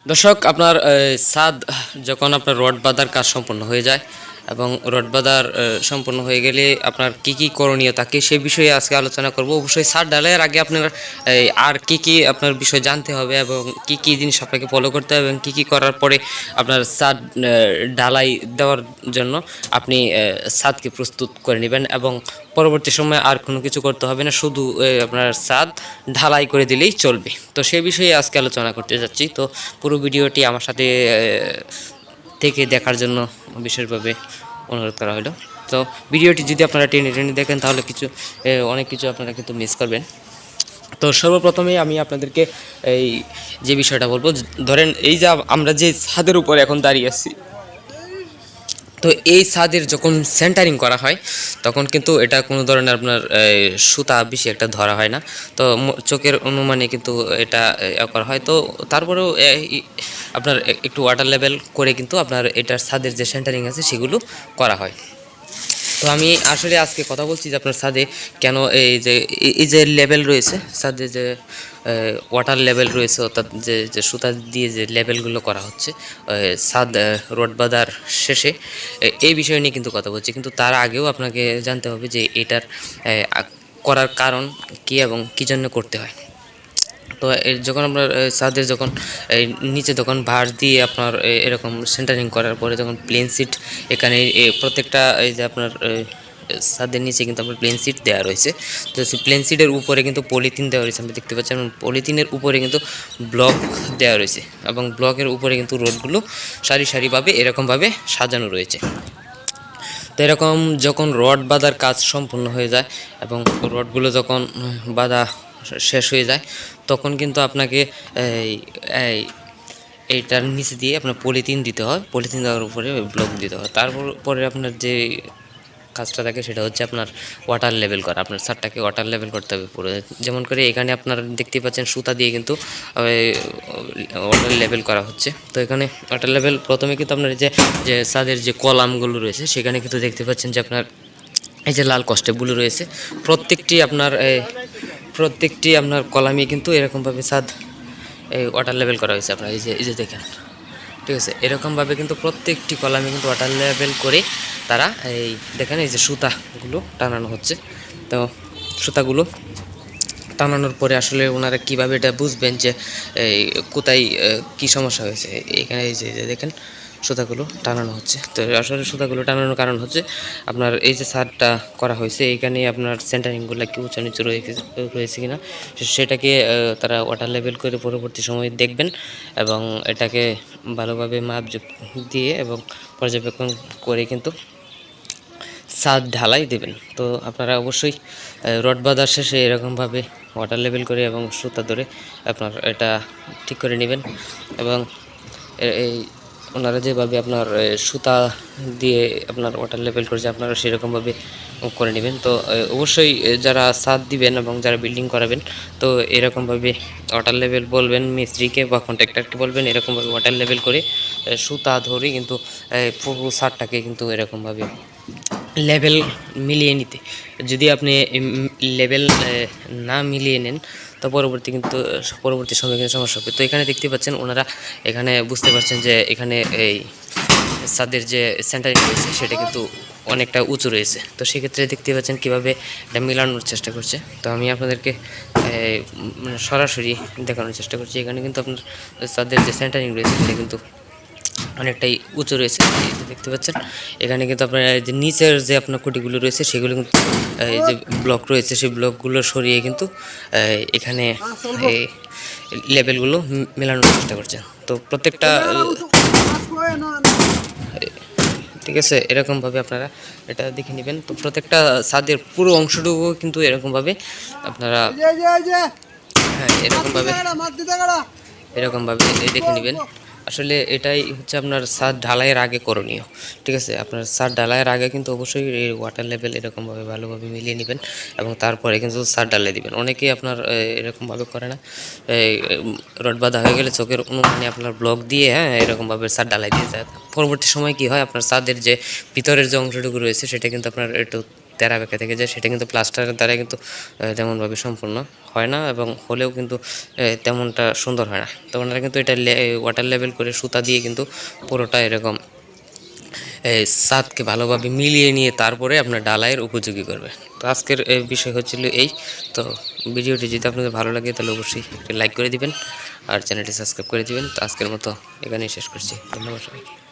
দর্শক আপনার ছাদ যখন আপনার রড বাঁধার কাজ সম্পন্ন হয়ে যায় এবং রড বাঁধার সম্পন্ন হয়ে গেলে আপনার কি কি করণীয় থাকে সেই বিষয়ে আজকে আলোচনা করব। অবশ্যই ছাদ ঢালাইয়ের আগে আপনার আর কি কি আপনার বিষয় জানতে হবে এবং কি কি জিনিস আপনাকে ফলো করতে হবে এবং কি কি করার পরে আপনার ছাদ ঢালাই দেওয়ার জন্য আপনি ছাদকে প্রস্তুত করে নেবেন এবং পরবর্তী সময়ে আর কোনো কিছু করতে হবে না, শুধু আপনার ছাদ ঢালাই করে দিলেই চলবে। তো সেই বিষয়ে আজকে আলোচনা করতে যাচ্ছি। তো পুরো ভিডিওটি আমার সাথে থেকে দেখার জন্য বিশেষভাবে অনুরোধ করা হলো। তো ভিডিওটি যদি আপনারা টেনে টেনে দেখেন তাহলে অনেক কিছু আপনারা কিন্তু মিস করবেন। তো সর্বপ্রথমেই আমি আপনাদেরকে এই যে বিষয়টা বলবো, ধরেন এই যে আমরা যে ছাদের উপরে এখন দাঁড়িয়ে আছি, তো এই ছাদের যখন সেন্টারিং করা হয় তখন কিন্তু এটা কোনো ধরনের আপনার সুতা বেশি একটা ধরা হয় না। তো চোখের অনুমানে কিন্তু এটা করা হয়। তো তারপরেও আপনার একটু ওয়াটার লেভেল করে কিন্তু আপনার এটার ছাদের যে সেন্টারিং আছে সেগুলো করা হয়। তো আমি আসলে আজকে কথা বলছি যে আপনার ছাদে কেন এই যে লেভেল রয়েছে, ছাদে যে ওয়াটার লেভেল রয়েছে, অর্থাৎ যে সুতা দিয়ে যে লেভেলগুলো করা হচ্ছে ছাদ রড বাঁধার শেষে, এই বিষয় নিয়ে কিন্তু কথা বলছি। কিন্তু তার আগেও আপনাকে জানতে হবে যে এটার করার কারণ কী এবং কী জন্য করতে হয়। তো যখন আপনার ছাদের যখন নিচে যখন ভাঁজ দিয়ে আপনার এরকম সেন্টারিং করার পরে যখন প্লেন সিট এখানে প্রত্যেকটা এই যে আপনার ছাদের নিচে কিন্তু আপনার প্লেন সিট দেওয়া রয়েছে। তো সেই প্লেন সিটের উপরে কিন্তু পলিথিন দেওয়া রয়েছে, আপনি দেখতে পাচ্ছেন। পলিথিনের উপরে কিন্তু ব্লক দেওয়া রয়েছে এবং ব্লকের উপরে কিন্তু রোডগুলো সারি সারিভাবে এরকমভাবে সাজানো রয়েছে। তো এরকম যখন রড বাঁধার কাজ সম্পূর্ণ হয়ে যায় এবং রডগুলো যখন বাঁধা শেষ হয়ে যায় তখন কিন্তু আপনাকে এইটার নিচে দিয়ে আপনার পলিথিন দিতে হয়। পলিথিন দেওয়ার উপরে ব্লক দিতে হয়। তারপরে আপনার যে কাজটা থাকে সেটা হচ্ছে আপনার ওয়াটার লেভেল করা। আপনার ছাদটাকে ওয়াটার লেভেল করতে হবে পুরো। যেমন করে এখানে আপনার দেখতে পাচ্ছেন সুতা দিয়ে কিন্তু ওয়াটার লেভেল করা হচ্ছে। তো এখানে ওয়াটার লেভেল প্রথমে কিন্তু আপনার যে যে ছাদের যে কলামগুলো রয়েছে সেখানে কিন্তু দেখতে পাচ্ছেন যে আপনার এই যে লাল কষ্টেপগুলো রয়েছে, প্রত্যেকটি আপনার কলামে কিন্তু এরকমভাবে ছাদ এই ওয়াটার লেভেল করা হয়েছে। আপনার এই যে দেখেন, ঠিক আছে, এরকমভাবে কিন্তু প্রত্যেকটি কলামে কিন্তু ওয়াটার লেভেল করে তারা এই দেখেন এই যে সুতাগুলো টানানো হচ্ছে। তো সুতাগুলো টানানোর পরে আসলে ওনারা কীভাবে এটা বুঝবেন যে এই কোথায় কী সমস্যা হয়েছে, এখানে এই যে দেখেন সুতাগুলো টানানো হচ্ছে। তো আসলে সুতাগুলো টানানোর কারণ হচ্ছে আপনার এই যে ছাদটা করা হয়েছে এখানে আপনার সেন্টারিংগুলো কি উঁচু নিচু রয়েছে কিনা সেটাকে তারা ওয়াটার লেভেল করে পরবর্তী সময়ে দেখবেন এবং এটাকে ভালোভাবে মাপ দিয়ে এবং পর্যবেক্ষণ করে কিন্তু ছাদ ঢালাই দেবেন। তো আপনারা অবশ্যই রড বাঁধার শেষে এরকমভাবে ওয়াটার লেভেল করে এবং সুতা ধরে আপনার এটা ঠিক করে নেবেন এবং এই ওনারা যেভাবে আপনার সুতা দিয়ে আপনার ওয়াটার লেভেল করেছে আপনারা সেরকমভাবে করে নেবেন। তো অবশ্যই যারা ছাদ দিবেন এবং যারা বিল্ডিং করাবেন তো এরকমভাবে ওয়াটার লেভেল বলবেন মিস্ত্রিকে বা কন্ট্রাক্টরকে বলবেন, এরকমভাবে ওয়াটার লেভেল করে সুতা ধরে কিন্তু পুরো ছাদটাকে কিন্তু এরকমভাবে লেভেল মিলিয়ে নিতে। যদি আপনি লেভেল না মিলিয়ে নেন তো পরবর্তী সময়ে কিন্তু সমস্যা হবে। তো এখানে দেখতে পাচ্ছেন ওনারা এখানে বুঝতে পারছেন যে এখানে এই ছাদের যে সেন্টারিং রয়েছে সেটা কিন্তু অনেকটা উঁচু রয়েছে। তো সেক্ষেত্রে দেখতে পাচ্ছেন কীভাবে এটা মেলানোর চেষ্টা করছে। তো আমি আপনাদেরকে মানে সরাসরি দেখানোর চেষ্টা করছি। এখানে কিন্তু আপনার ছাদের যে সেন্টারিং রয়েছে সেটা কিন্তু অনেকটাই উঁচু রয়েছে, দেখতে পাচ্ছেন। এখানে কিন্তু আপনার যে নিচের যে আপনার খুঁটিগুলো রয়েছে সেগুলো কিন্তু এই যে ব্লক রয়েছে সেই ব্লকগুলো সরিয়ে কিন্তু এখানে এই লেভেলগুলো মেলানোর চেষ্টা করছেন। তো প্রত্যেকটা ঠিক আছে, এরকমভাবে আপনারা এটা দেখে নেবেন। তো প্রত্যেকটা ছাদের পুরো অংশটুকু কিন্তু এরকমভাবে আপনারা হ্যাঁ এরকমভাবে দেখে নেবেন। আসলে এটাই হচ্ছে আপনার ছাদ ঢালাইয়ের আগে করণীয়। ঠিক আছে, আপনার ছাদ ঢালাইয়ের আগে কিন্তু অবশ্যই এই ওয়াটার লেভেল এরকমভাবে ভালোভাবে মিলিয়ে নেবেন এবং তারপরে কিন্তু ছাদ ঢালাই দিবেন। অনেকেই আপনার এরকমভাবে করে না, এই রড বাঁধা হয়ে গেলে চোখের অনুমানে আপনার ব্লক দিয়ে এরকমভাবে ছাদ ঢালাই দিয়ে যায়। পরবর্তী সময় কি হয়, আপনার ছাদের যে ভিতরের যে অংশটুকু রয়েছে সেটা কিন্তু আপনার একটু তেরা বেঁকে থেকে যায়, সেটা কিন্তু প্লাস্টারের দ্বারা কিন্তু তেমনভাবে সম্পূর্ণ হয় না, এবং হলেও কিন্তু তেমনটা সুন্দর হয় না। তো ওনারা কিন্তু এটা ওয়াটার লেভেল করে সুতা দিয়ে কিন্তু পুরোটা এরকম ছাদকে ভালোভাবে মিলিয়ে নিয়ে তারপরে আপনার ডালাইয়ের উপযোগী করবে। তো আজকের বিষয় হচ্ছিল এই। তো ভিডিওটি যদি আপনাদের ভালো লাগে তাহলে অবশ্যই লাইক করে দিবেন আর চ্যানেলটি সাবস্ক্রাইব করে দিবেন। তো আজকের মতো এখানেই শেষ করছি। ধন্যবাদ সবাইকে।